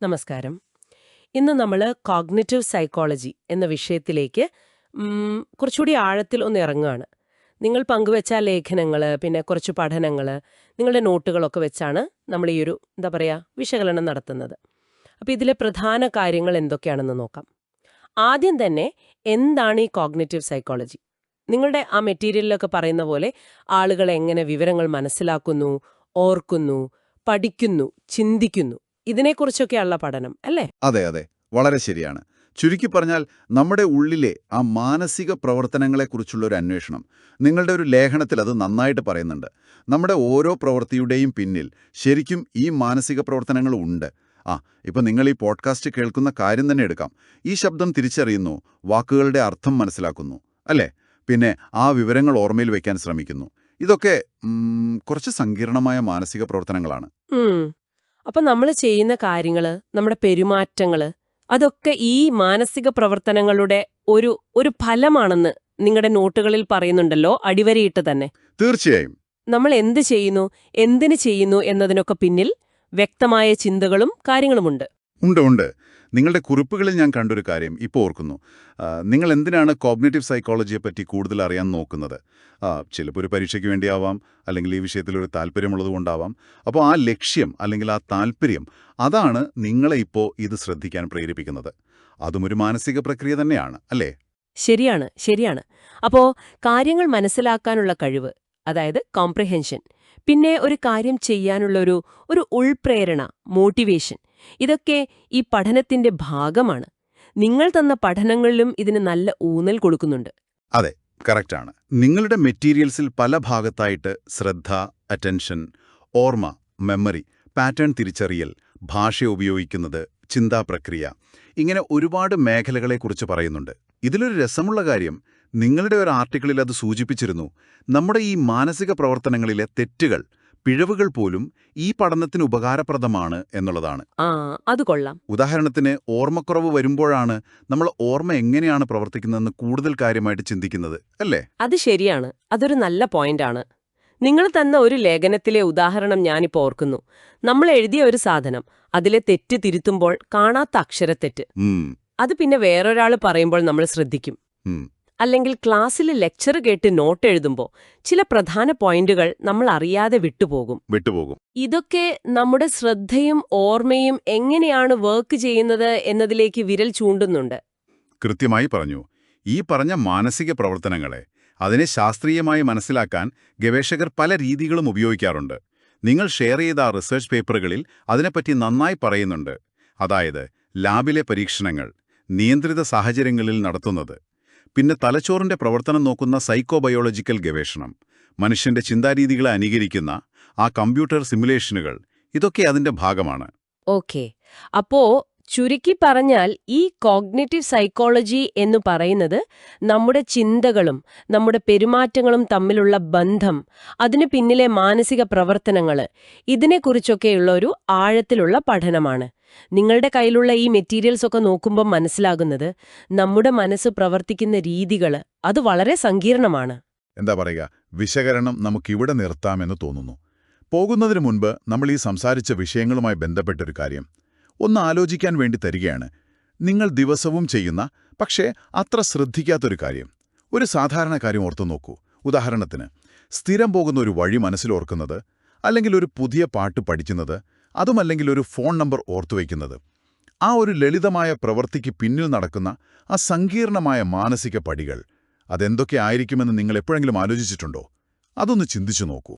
നമസ്കാരം. ഇന്ന് നമ്മൾ കോഗ്നിറ്റീവ് സൈക്കോളജി എന്ന വിഷയത്തിലേക്ക് കുറച്ചുകൂടി ആഴത്തിൽ ഒന്ന് ഇറങ്ങുകയാണ്. നിങ്ങൾ പങ്കുവെച്ച ലേഖനങ്ങൾ, പിന്നെ കുറച്ച് പഠനങ്ങൾ, നിങ്ങളുടെ നോട്ടുകളൊക്കെ വെച്ചാണ് നമ്മൾ ഈ ഒരു വിശകലനം നടത്തുന്നത്. അപ്പോൾ ഇതിലെ പ്രധാന കാര്യങ്ങൾ എന്തൊക്കെയാണെന്ന് നോക്കാം. ആദ്യം തന്നെ എന്താണ് ഈ കോഗ്നിറ്റീവ് സൈക്കോളജി? നിങ്ങളുടെ ആ മെറ്റീരിയലിലൊക്കെ പറയുന്ന പോലെ ആളുകൾ എങ്ങനെ വിവരങ്ങൾ മനസ്സിലാക്കുന്നു, ഓർക്കുന്നു, പഠിക്കുന്നു, ചിന്തിക്കുന്നു, ഇതിനെക്കുറിച്ചൊക്കെയുള്ള പഠനം അല്ലേ? അതെ അതെ, വളരെ ശരിയാണ്. ചുരുക്കി പറഞ്ഞാൽ നമ്മുടെ ഉള്ളിലെ ആ മാനസിക പ്രവർത്തനങ്ങളെക്കുറിച്ചുള്ള ഒരു അന്വേഷണം. നിങ്ങളുടെ ഒരു ലേഖനത്തിൽ അത് നന്നായിട്ട് പറയുന്നുണ്ട്. നമ്മുടെ ഓരോ പ്രവൃത്തിയുടെയും പിന്നിൽ ശരിക്കും ഈ മാനസിക പ്രവർത്തനങ്ങൾ ഉണ്ട്. ഇപ്പം നിങ്ങൾ ഈ പോഡ്കാസ്റ്റ് കേൾക്കുന്ന കാര്യം തന്നെ എടുക്കാം. ഈ ശബ്ദം തിരിച്ചറിയുന്നു, വാക്കുകളുടെ അർത്ഥം മനസ്സിലാക്കുന്നു, അല്ലേ? പിന്നെ ആ വിവരങ്ങൾ ഓർമ്മയിൽ വയ്ക്കാൻ ശ്രമിക്കുന്നു. ഇതൊക്കെ കുറച്ച് സങ്കീർണമായ മാനസിക പ്രവർത്തനങ്ങളാണ്. അപ്പൊ നമ്മൾ ചെയ്യുന്ന കാര്യങ്ങള്, നമ്മുടെ പെരുമാറ്റങ്ങള്, അതൊക്കെ ഈ മാനസിക പ്രവർത്തനങ്ങളുടെ ഒരു ഫലമാണെന്ന് നിങ്ങളുടെ നോട്ടുകളിൽ പറയുന്നുണ്ടല്ലോ, അടിവരയിട്ട് തന്നെ. തീർച്ചയായും. നമ്മൾ എന്ത് ചെയ്യുന്നു, എന്തിനു ചെയ്യുന്നു എന്നതിനൊക്കെ പിന്നിൽ വ്യക്തമായ ചിന്തകളും കാര്യങ്ങളുമുണ്ട്. ഉണ്ട്. നിങ്ങളുടെ കുറിപ്പുകളിൽ ഞാൻ കണ്ടൊരു കാര്യം ഇപ്പോൾ ഓർക്കുന്നു. നിങ്ങൾ എന്തിനാണ് കോഗ്നിറ്റീവ് സൈക്കോളജിയെപ്പറ്റി കൂടുതൽ അറിയാൻ നോക്കുന്നത്? ചിലപ്പോൾ ഒരു പരീക്ഷയ്ക്ക് വേണ്ടിയാവാം, അല്ലെങ്കിൽ ഈ വിഷയത്തിലൊരു താല്പര്യമുള്ളതുകൊണ്ടാവാം. അപ്പോൾ ആ ലക്ഷ്യം അല്ലെങ്കിൽ ആ താല്പര്യം, അതാണ് നിങ്ങളെ ഇപ്പോൾ ഇത് ശ്രദ്ധിക്കാൻ പ്രേരിപ്പിക്കുന്നത്. അതും ഒരു മാനസിക പ്രക്രിയ തന്നെയാണ്, അല്ലേ? ശരിയാണ്. അപ്പോൾ കാര്യങ്ങൾ മനസ്സിലാക്കാനുള്ള കഴിവ്, അതായത് കോംപ്രിഹെൻഷൻ, പിന്നെ ഒരു കാര്യം ചെയ്യാനുള്ള ഒരു ഉൾപ്രേരണ, മോട്ടിവേഷൻ, ഇതൊക്കെ ഈ പഠനത്തിന്റെ ഭാഗമാണ്. നിങ്ങൾ തന്ന പഠനങ്ങളിലും ഇതിന് നല്ല ഊന്നൽ കൊടുക്കുന്നുണ്ട്. അതെ, കറക്റ്റാണ്. നിങ്ങളുടെ മെറ്റീരിയൽസിൽ പല ഭാഗത്തായിട്ട് ശ്രദ്ധ, അറ്റൻഷൻ, ഓർമ്മ, മെമ്മറി, പാറ്റേൺ തിരിച്ചറിയൽ, ഭാഷ ഉപയോഗിക്കുന്നത്, ചിന്താപ്രക്രിയ, ഇങ്ങനെ ഒരുപാട് മേഖലകളെക്കുറിച്ച് പറയുന്നുണ്ട്. ഇതിലൊരു രസമുള്ള കാര്യം, നിങ്ങളുടെ ഒരു ആർട്ടിക്കിളിൽ അത് സൂചിപ്പിച്ചിരുന്നു. നമ്മുടെ ഈ മാനസിക പ്രവർത്തനങ്ങളിലെ തെറ്റുകൾ, പിഴവുകൾ പോലും ഈ പഠനത്തിന് ഉപകാരപ്രദമാണ് എന്നുള്ളതാണ്. അത് കൊള്ളാം. ഉദാഹരണത്തിന്, ഓർമ്മക്കുറവ് വരുമ്പോഴാണ് നമ്മൾ ഓർമ്മ എങ്ങനെയാണ് പ്രവർത്തിക്കുന്നതെന്ന് കൂടുതൽ കാര്യമായിട്ട് ചിന്തിക്കുന്നത്, അല്ലേ? അത് ശരിയാണ്. അതൊരു നല്ല പോയിന്റാണ്. നിങ്ങൾ തന്ന ഒരു ലേഖനത്തിലെ ഉദാഹരണം ഞാനിപ്പോ ഓർക്കുന്നു. നമ്മൾ എഴുതിയ ഒരു സാധനം, അതിലെ തെറ്റ് തിരുത്തുമ്പോൾ കാണാത്ത അക്ഷരത്തെറ്റ്, അത് പിന്നെ വേറൊരാൾ പറയുമ്പോൾ നമ്മൾ ശ്രദ്ധിക്കും. അല്ലെങ്കിൽ ക്ലാസ്സിൽ ലെക്ചർ കേട്ട് നോട്ട് എഴുതുമ്പോൾ ചില പ്രധാന പോയിന്റുകൾ നമ്മൾ അറിയാതെ വിട്ടുപോകും. ഇതൊക്കെ നമ്മുടെ ശ്രദ്ധയും ഓർമ്മയും എങ്ങനെയാണ് വർക്ക് ചെയ്യുന്നത് എന്നതിലേക്ക് വിരൽ ചൂണ്ടുന്നുണ്ട്. കൃത്യമായി പറഞ്ഞു. ഈ പറഞ്ഞ മാനസിക പ്രവർത്തനങ്ങളെ, അതിനെ ശാസ്ത്രീയമായി മനസ്സിലാക്കാൻ ഗവേഷകർ പല രീതികളും ഉപയോഗിക്കാറുണ്ട്. നിങ്ങൾ ഷെയർ ചെയ്ത റിസർച്ച് പേപ്പറുകളിൽ അതിനെപ്പറ്റി നന്നായി പറയുന്നുണ്ട്. അതായത് ലാബിലെ പരീക്ഷണങ്ങൾ, നിയന്ത്രിത സാഹചര്യങ്ങളിൽ നടത്തുന്നത്, പിന്നെ തലച്ചോറിന്റെ പ്രവർത്തനം നോക്കുന്ന സൈക്കോബയോളജിക്കൽ ഗവേഷണം, മനുഷ്യന്റെ ചിന്താരീതികളെ അനുകരിക്കുന്ന ആ കമ്പ്യൂട്ടർ സിമുലേഷനുകൾ, ഇതൊക്കെ അതിന്റെ ഭാഗമാണ്. ഓക്കെ, അപ്പോ ചുരുക്കി പറഞ്ഞാൽ ഈ കോഗ്നിറ്റീവ് സൈക്കോളജി എന്ന് പറയുന്നത് നമ്മുടെ ചിന്തകളും നമ്മുടെ പെരുമാറ്റങ്ങളും തമ്മിലുള്ള ബന്ധം, അതിനു പിന്നിലെ മാനസിക പ്രവർത്തനങ്ങൾ, ഇതിനെക്കുറിച്ചൊക്കെയുള്ള ഒരു ആഴത്തിലുള്ള പഠനമാണ്. നിങ്ങളുടെ കയ്യിലുള്ള ഈ മെറ്റീരിയൽസ് ഒക്കെ നോക്കുമ്പോൾ മനസ്സിലാകുന്നത് നമ്മുടെ മനസ്സ് പ്രവർത്തിക്കുന്ന രീതികൾ അത് വളരെ സങ്കീർണമാണ്. എന്താ പറയുക, വിശകലനം നമുക്കിവിടെ നിർത്താമെന്ന് തോന്നുന്നു. പോകുന്നതിന് മുൻപ് നമ്മൾ ഈ സംസാരിച്ച വിഷയങ്ങളുമായി ബന്ധപ്പെട്ടൊരു കാര്യം ഒന്ന് ആലോചിക്കാൻ വേണ്ടി തരികയാണ്. നിങ്ങൾ ദിവസവും ചെയ്യുന്ന, പക്ഷേ അത്ര ശ്രദ്ധിക്കാത്തൊരു കാര്യം, ഒരു സാധാരണ കാര്യം ഓർത്തു നോക്കൂ. ഉദാഹരണത്തിന്, സ്ഥിരം പോകുന്ന ഒരു വഴി മനസ്സിലോർക്കുന്നത്, അല്ലെങ്കിൽ ഒരു പുതിയ പാട്ട് പഠിക്കുന്നത്, അതുമല്ലെങ്കിൽ ഒരു ഫോൺ നമ്പർ ഓർത്തുവയ്ക്കുന്നത്. ആ ഒരു ലളിതമായ പ്രവൃത്തിക്ക് പിന്നിൽ നടക്കുന്ന ആ സങ്കീർണമായ മാനസിക പടികൾ, അതെന്തൊക്കെ ആയിരിക്കുമെന്ന് നിങ്ങൾ എപ്പോഴെങ്കിലും ആലോചിച്ചിട്ടുണ്ടോ? അതൊന്ന് ചിന്തിച്ചു നോക്കൂ.